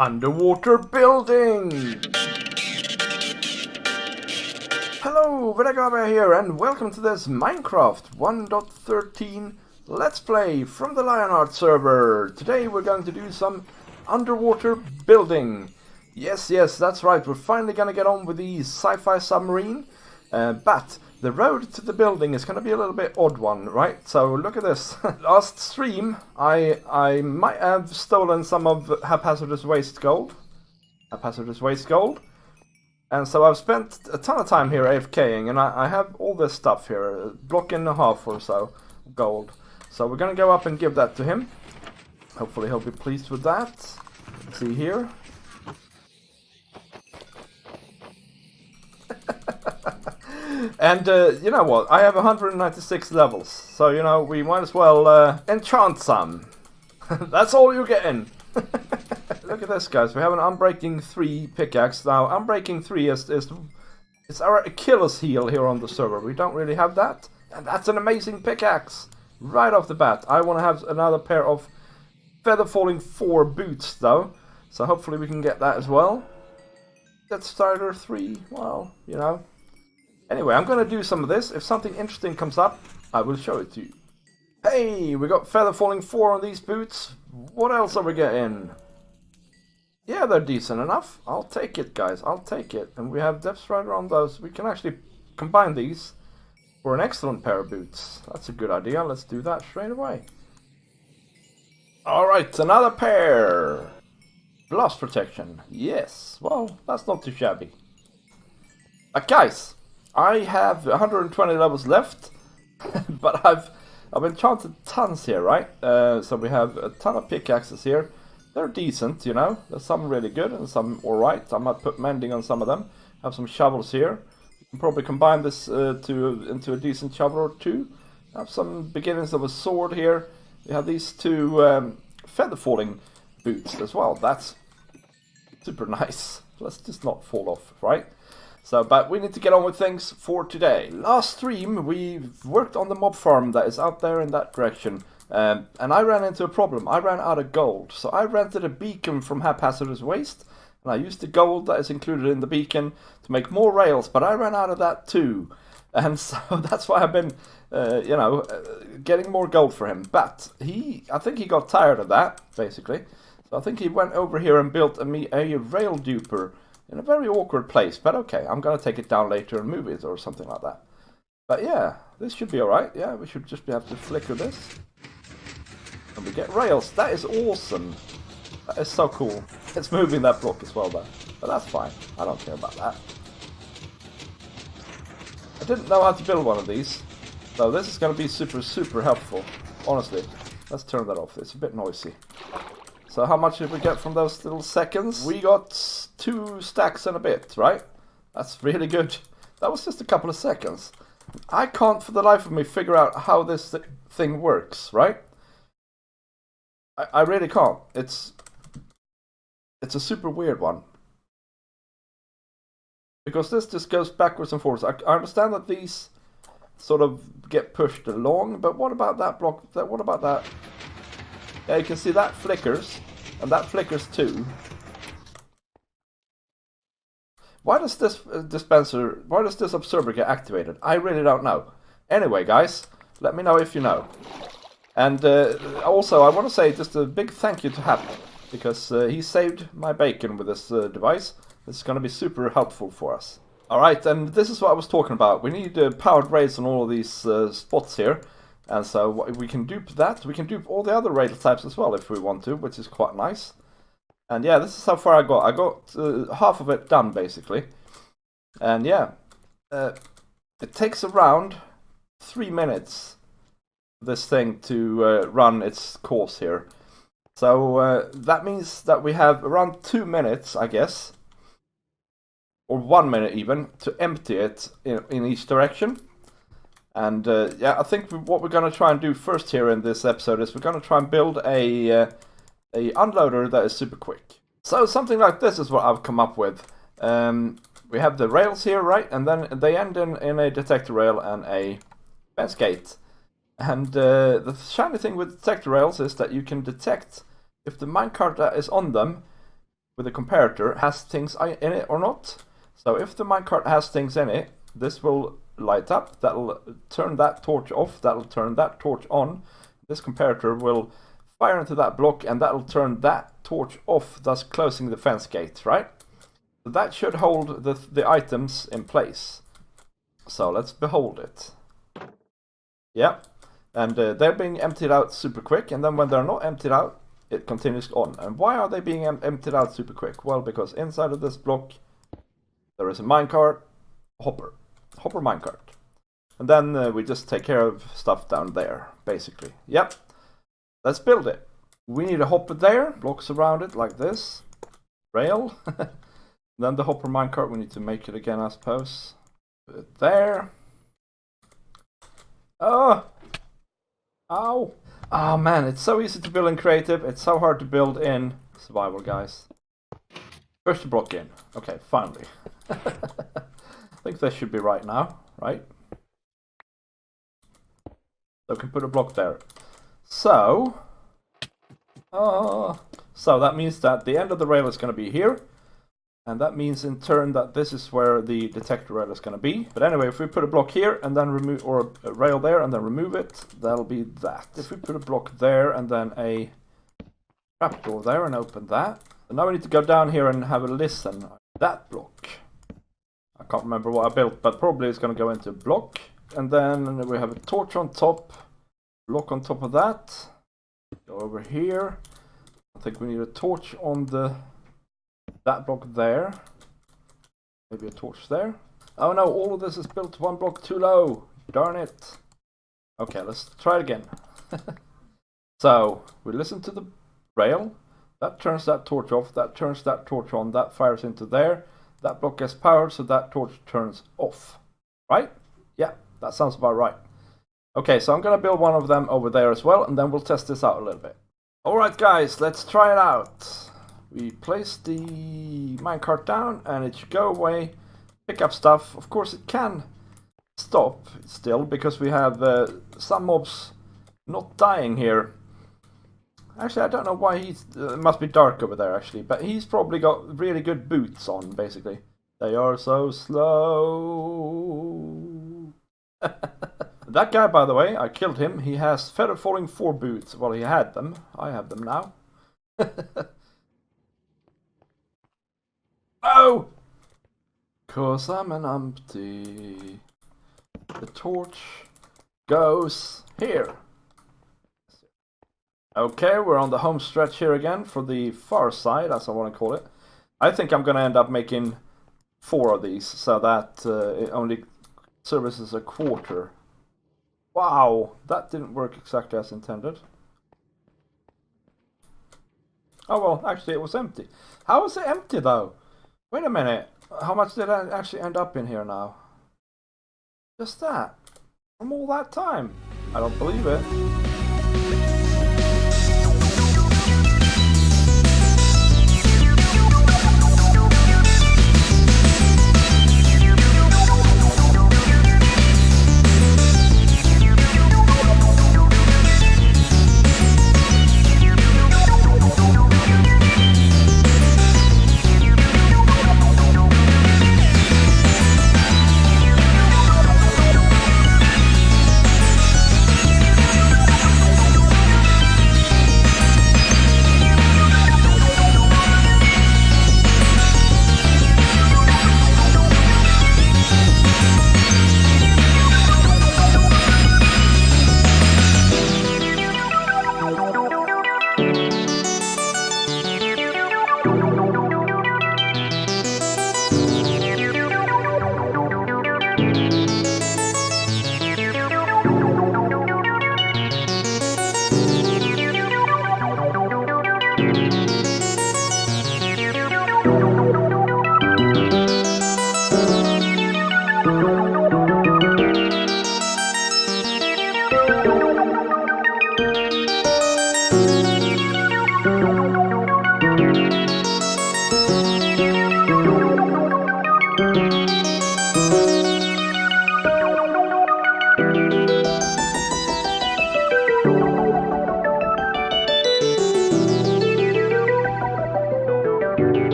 Underwater building! Hello, Vidargavia here, and welcome to this Minecraft 1.13 Let's Play from the Lionheart server. Today we're going to do some underwater building. Yes, that's right, we're finally going to get on with the sci-fi submarine. But the road to the building is going to be a little bit odd one, right? So look at this. Last stream, I might have stolen some of Haphazardous Waste Gold. And so I've spent a ton of time here AFKing, and I have all this stuff here, a block and a half or so gold. So we're going to go up and give that to him. Hopefully he'll be pleased with that. Let's see here. And you know what, I have 196 levels, so you know, we might as well enchant some. That's all you're getting. Look at this, guys, we have an Unbreaking 3 pickaxe. Now, Unbreaking 3 is our Achilles heel here on the server. We don't really have that, and that's an amazing pickaxe. Right off the bat. I want to have another pair of Feather Falling 4 boots, though, so hopefully we can get that as well. That's Starter 3, well, you know. Anyway, I'm going to do some of this. If something interesting comes up, I will show it to you. Hey, we got Feather Falling 4 on these boots. What else are we getting? Yeah, they're decent enough. I'll take it, guys. I'll take it. And we have Depth Strider on those. We can actually combine these for an excellent pair of boots. That's a good idea. Let's do that straight away. Alright, another pair. Blast protection. Yes. Well, that's not too shabby. Guys, I have 120 levels left, but I've enchanted tons here, right? So we have a ton of pickaxes here. They're decent, you know. There's some really good and some alright. I might put mending on some of them. Have some shovels here. You can probably combine this into a decent shovel or two. Have some beginnings of a sword here. We have these two feather falling boots as well. That's super nice. Let's just not fall off, right? So, but we need to get on with things for today. Last stream, we worked on the mob farm that is out there in that direction. And I ran into a problem. I ran out of gold. So I rented a beacon from Haphazardous Waste. And I used the gold that is included in the beacon to make more rails. But I ran out of that too. And so that's why I've been, you know, getting more gold for him. But I think he got tired of that, basically. So I think he went over here and built a rail duper. In a very awkward place, but okay, I'm gonna take it down later and move it or something like that. But yeah, this should be alright. Yeah, we should just have to flicker this. And we get rails. That is awesome. That is so cool. It's moving that block as well though. But that's fine. I don't care about that. I didn't know how to build one of these. So this is gonna be super helpful. Honestly. Let's turn that off. It's a bit noisy. So how much did we get from those little seconds? We got 2 stacks and a bit, right? That's really good. That was just a couple of seconds. I can't for the life of me figure out how this thing works, right? I really can't. It's a super weird one. Because this just goes backwards and forwards. I understand that these sort of get pushed along, but what about that block? What about that? Yeah, you can see that flickers, and that flickers too. Why does this why does this observer get activated? I really don't know. Anyway, guys, let me know if you know. And also, I want to say just a big thank you to Hap, because he saved my bacon with this device. This is going to be super helpful for us. Alright, and this is what I was talking about. We need powered rails on all of these spots here. And so we can dupe that. We can dupe all the other rail types as well if we want to, which is quite nice. And yeah, this is how far I got. I got half of it done, basically. And yeah, it takes around 3 minutes for this thing to run its course here. So that means that we have around 2 minutes, I guess, or 1 minute even, to empty it in each direction. And yeah, I think what we're going to try and do first here in this episode is we're going to try and build a unloader that is super quick. So something like this is what I've come up with. We have the rails here, right? And then they end in a detector rail and a fence gate. And the shiny thing with detector rails is that you can detect if the minecart that is on them with the comparator has things in it or not. So if the minecart has things in it, this will light up, that'll turn that torch off, that'll turn that torch on. This comparator will fire into that block and that'll turn that torch off, thus closing the fence gate, right? So that should hold the items in place. So let's behold it. Yeah, and they're being emptied out super quick, and then when they're not emptied out, it continues on. And why are they being emptied out super quick? Well, because inside of this block there is a minecart, hopper minecart. And then we just take care of stuff down there, basically. Yep. Let's build it. We need a hopper there, blocks around it like this. Rail. Then the hopper minecart, we need to make it again, I suppose. Put it there. Oh! Ow! Oh man, it's so easy to build in creative, it's so hard to build in survival, guys. Push the block in. Okay, finally. I think this should be right now, right? So we can put a block there. So that means that the end of the rail is going to be here. And that means in turn that this is where the detector rail is going to be. But anyway, if we put a block here and then remove, or a rail there and then remove it, that'll be that. If we put a block there and then a trapdoor there and open that. And now we need to go down here and have a listen. That block. I can't remember what I built, but probably it's going to go into block. And then we have a torch on top. Block on top of that. Go over here. I think we need a torch on that block there. Maybe a torch there. Oh no, all of this is built one block too low. Darn it. Okay, let's try it again. So, we listen to the rail. That turns that torch off. That turns that torch on. That fires into there. That block gets powered, so that torch turns off. Right? Yeah, that sounds about right. Okay, so I'm going to build one of them over there as well, and then we'll test this out a little bit. Alright guys, let's try it out. We place the minecart down, and it should go away, pick up stuff. Of course it can stop still, because we have some mobs not dying here. Actually, I don't know why he's... it must be dark over there actually, but he's probably got really good boots on, basically. They are so slow. That guy, by the way, I killed him. He has feather falling 4 boots. Well, he had them. I have them now. Oh! 'Cause I'm an umpty. The torch goes here. Okay, we're on the home stretch here again for the far side, as I want to call it. I think I'm going to end up making 4 of these, so that it only services a quarter. Wow, that didn't work exactly as intended. Oh well, actually it was empty. How was it empty though? Wait a minute, how much did I actually end up in here now? Just that? From all that time? I don't believe it.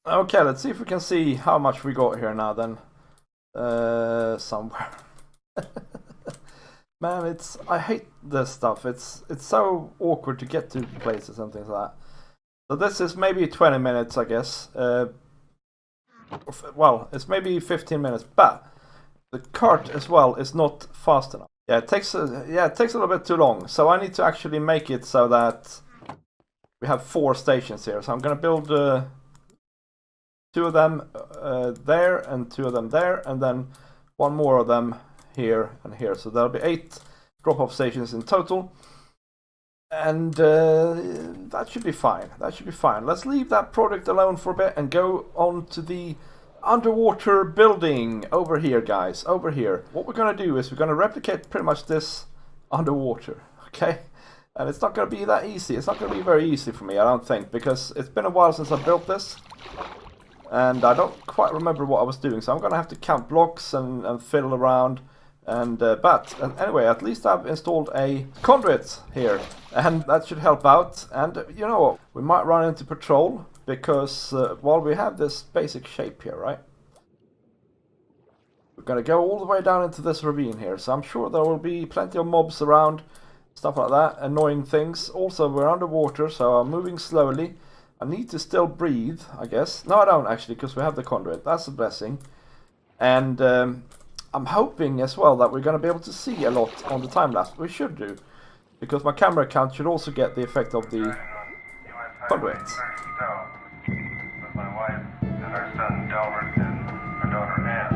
Okay, let's see if we can see how much we got here now then. Somewhere. Man, I hate this stuff. It's so awkward to get to places and things like that. So this is maybe 20 minutes, I guess. Well, it's maybe 15 minutes, but the cart as well is not fast enough. Yeah, it takes a little bit too long. So I need to actually make it so that we have 4 stations here. So I'm gonna build 2 of them there and 2 of them there, and then 1 more of them here and here. So there'll be 8 drop-off stations in total. And that should be fine. That should be fine. Let's leave that project alone for a bit and go on to the underwater building over here, guys. Over here. What we're going to do is we're going to replicate pretty much this underwater. Okay? And it's not going to be that easy. It's not going to be very easy for me, I don't think, because it's been a while since I built this. And I don't quite remember what I was doing. So I'm going to have to count blocks and fiddle around. And anyway, at least I've installed a conduit here, and that should help out. And you know what, we might run into patrol because while we have this basic shape here, right? We're gonna go all the way down into this ravine here, so I'm sure there will be plenty of mobs around, stuff like that, annoying things. Also, we're underwater, so I'm moving slowly. I need to still breathe, I guess. No, I don't actually, because we have the conduit. That's a blessing. And I'm hoping as well that we're going to be able to see a lot on the time-lapse. We should do, because my camera account should also get the effect of the conduit. With my wife and our son Delbert and our daughter Ann.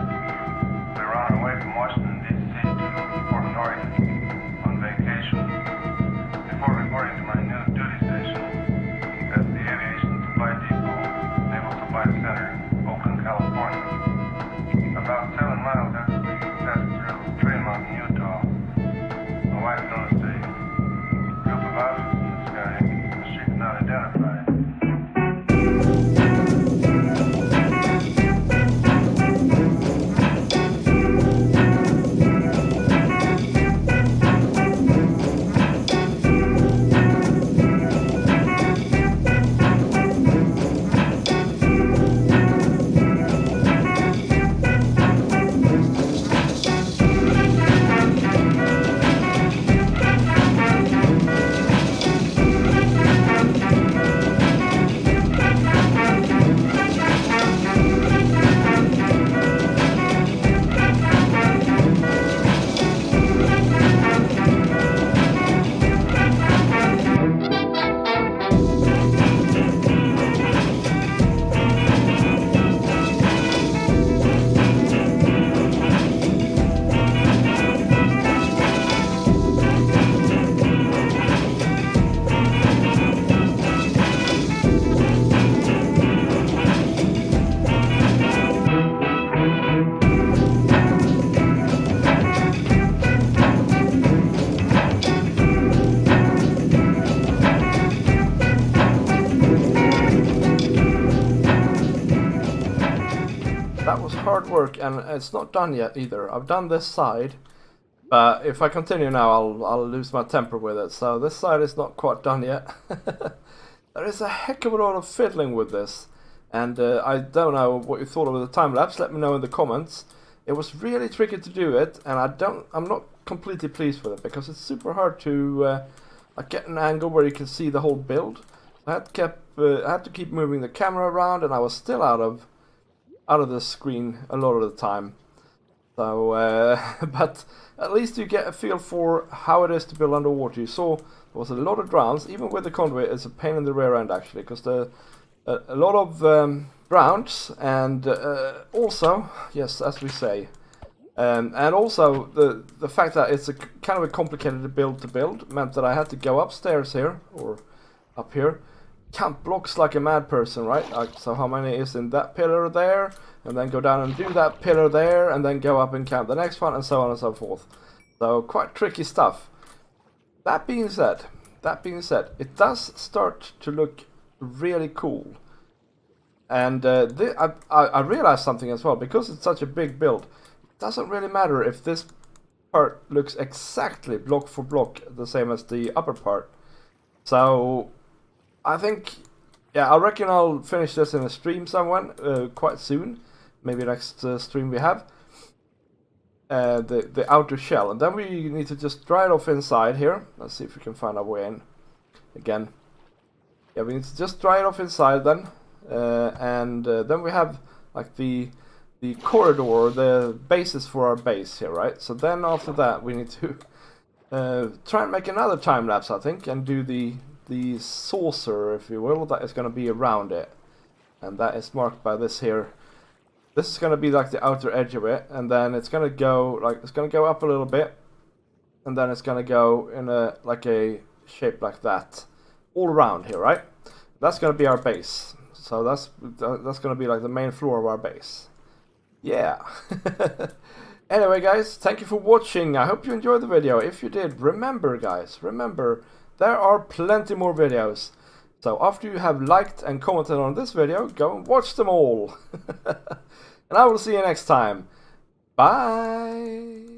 We were on our way from Washington, D.C. to Portland, Oregon on vacation before reporting to my new duty station at the Aviation Supply Depot, Naval Supply Center, Oakland, California. About 7 miles after through Train Mountain, Utah. My wife noticed a group of objects in the sky that she could not identify. That was hard work, and it's not done yet either. I've done this side, but if I continue now, I'll lose my temper with it. So this side is not quite done yet. There is a heck of a lot of fiddling with this, and I don't know what you thought of the time lapse. Let me know in the comments. It was really tricky to do it, and I'm not completely pleased with it because it's super hard to get an angle where you can see the whole build. I had to keep moving the camera around, and I was still out of the screen a lot of the time. So, but at least you get a feel for how it is to build underwater. You saw there was a lot of drowns, even with the conduit. It's a pain in the rear end actually, because a lot of drowns, and also, yes, as we say, and also the fact that it's a kind of a complicated build to build meant that I had to go upstairs here or up here. Count blocks like a mad person, right? So how many is in that pillar there, and then go down and do that pillar there, and then go up and count the next one, and so on and so forth. So quite tricky stuff. That being said, it does start to look really cool. And I realized something as well, because it's such a big build. It doesn't really matter if this part looks exactly block for block the same as the upper part. So I think, yeah, I reckon I'll finish this in a stream someone quite soon. Maybe next stream we have. The outer shell, and then we need to just dry it off inside here. Let's see if we can find our way in again. Yeah, we need to just dry it off inside then, and then we have like the corridor, the basis for our base here, right? So then after that we need to try and make another time lapse, I think, and do the saucer, if you will, that is going to be around it, and that is marked by this here. This is going to be like the outer edge of it, and then it's going to go like it's going to go up a little bit, and then it's going to go in a like a shape like that all around here, right? That's going to be our base. So that's going to be like the main floor of our base. Yeah. Anyway, guys, thank you for watching. I hope you enjoyed the video. If you did, remember, guys, remember there are plenty more videos. So after you have liked and commented on this video, go and watch them all. And I will see you next time. Bye!